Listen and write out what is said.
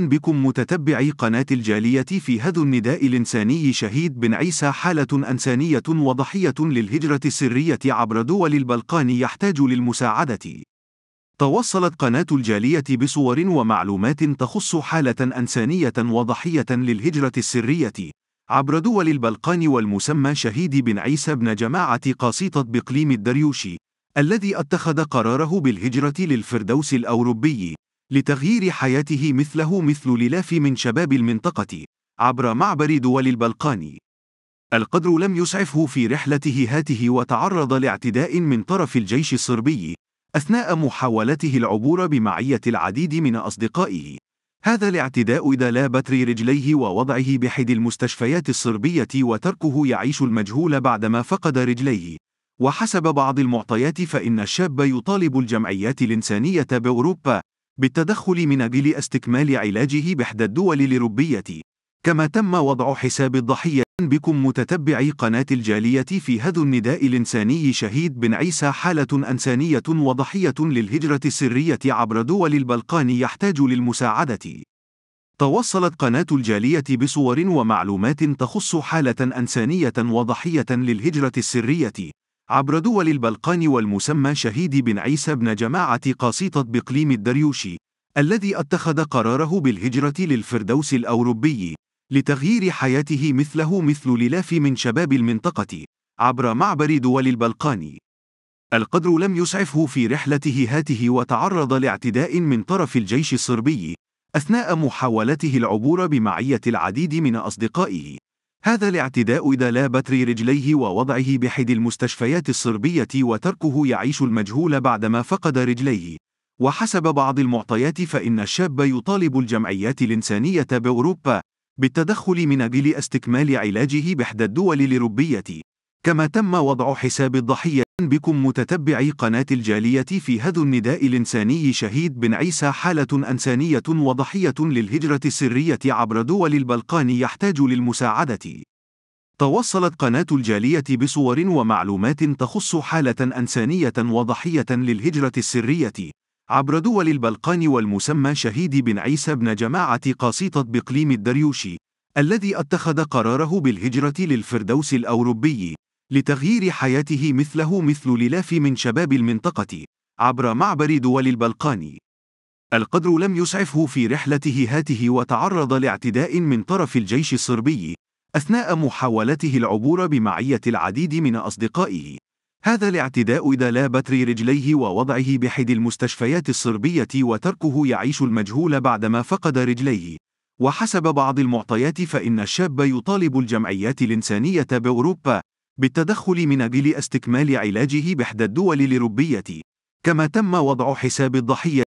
بكم متتبعي قناة الجالية في هذا النداء الإنساني. شهيد بن عيسى حالة إنسانية وضحية للهجرة السرية عبر دول البلقان يحتاج للمساعدة. توصلت قناة الجالية بصور ومعلومات تخص حالة إنسانية وضحية للهجرة السرية عبر دول البلقان والمسمى شهيد بن عيسى بن جماعة قاسيطة بإقليم الدريوشي، الذي اتخذ قراره بالهجرة للفردوس الأوروبي لتغيير حياته مثل الآلاف من شباب المنطقة عبر معبر دول البلقان. القدر لم يسعفه في رحلته هاته وتعرض لاعتداء من طرف الجيش الصربي أثناء محاولته العبور بمعية العديد من أصدقائه. هذا الاعتداء دال بتر رجليه ووضعه بإحدى المستشفيات الصربية وتركه يعيش المجهول بعدما فقد رجليه. وحسب بعض المعطيات فإن الشاب يطالب الجمعيات الإنسانية بأوروبا بالتدخل من أجل استكمال علاجه بإحدى الدول الأوروبية. كما تم وضع حساب الضحية. بكم متتبعي قناة الجالية في هذا النداء الإنساني. شهيد بن عيسى حالة إنسانية وضحية للهجرة السرية عبر دول البلقان يحتاج للمساعدة. توصلت قناة الجالية بصور ومعلومات تخص حالة إنسانية وضحية للهجرة السرية عبر دول البلقان والمسمى شهيد بن عيسى بن جماعة قاسيطة بإقليم الدريوشي، الذي اتخذ قراره بالهجرة للفردوس الأوروبي لتغيير حياته مثل الآلاف من شباب المنطقة عبر معبر دول البلقان. القدر لم يسعفه في رحلته هاته وتعرض لاعتداء من طرف الجيش الصربي أثناء محاولته العبور بمعية العديد من أصدقائه. هذا الاعتداء دال بتر رجليه ووضعه بإحدى المستشفيات الصربية وتركه يعيش المجهول بعدما فقد رجليه. وحسب بعض المعطيات فإن الشاب يطالب الجمعيات الإنسانية بأوروبا بالتدخل من أجل استكمال علاجه بإحدى الدول الأوروبية. كما تم وضع حساب الضحية. بكم متتبعي قناة الجالية في هذا النداء الإنساني. شهيد بن عيسى حالة إنسانية وضحية للهجرة السرية عبر دول البلقان يحتاج للمساعدة. توصلت قناة الجالية بصور ومعلومات تخص حالة إنسانية وضحية للهجرة السرية عبر دول البلقان والمسمى شهيد بن عيسى بن جماعة قاسيطة بإقليم الدريوشي، الذي اتخذ قراره بالهجرة للفردوس الأوروبي لتغيير حياته مثل الآلاف من شباب المنطقة عبر معبر دول البلقان. القدر لم يسعفه في رحلته هاته وتعرض لاعتداء من طرف الجيش الصربي أثناء محاولته العبور بمعية العديد من أصدقائه. هذا الاعتداء دال بتر رجليه ووضعه بإحدى المستشفيات الصربية وتركه يعيش المجهول بعدما فقد رجليه. وحسب بعض المعطيات فإن الشاب يطالب الجمعيات الإنسانية بأوروبا بالتدخل من أجل استكمال علاجه بإحدى الدول الأوروبية. كما تم وضع حساب الضحية.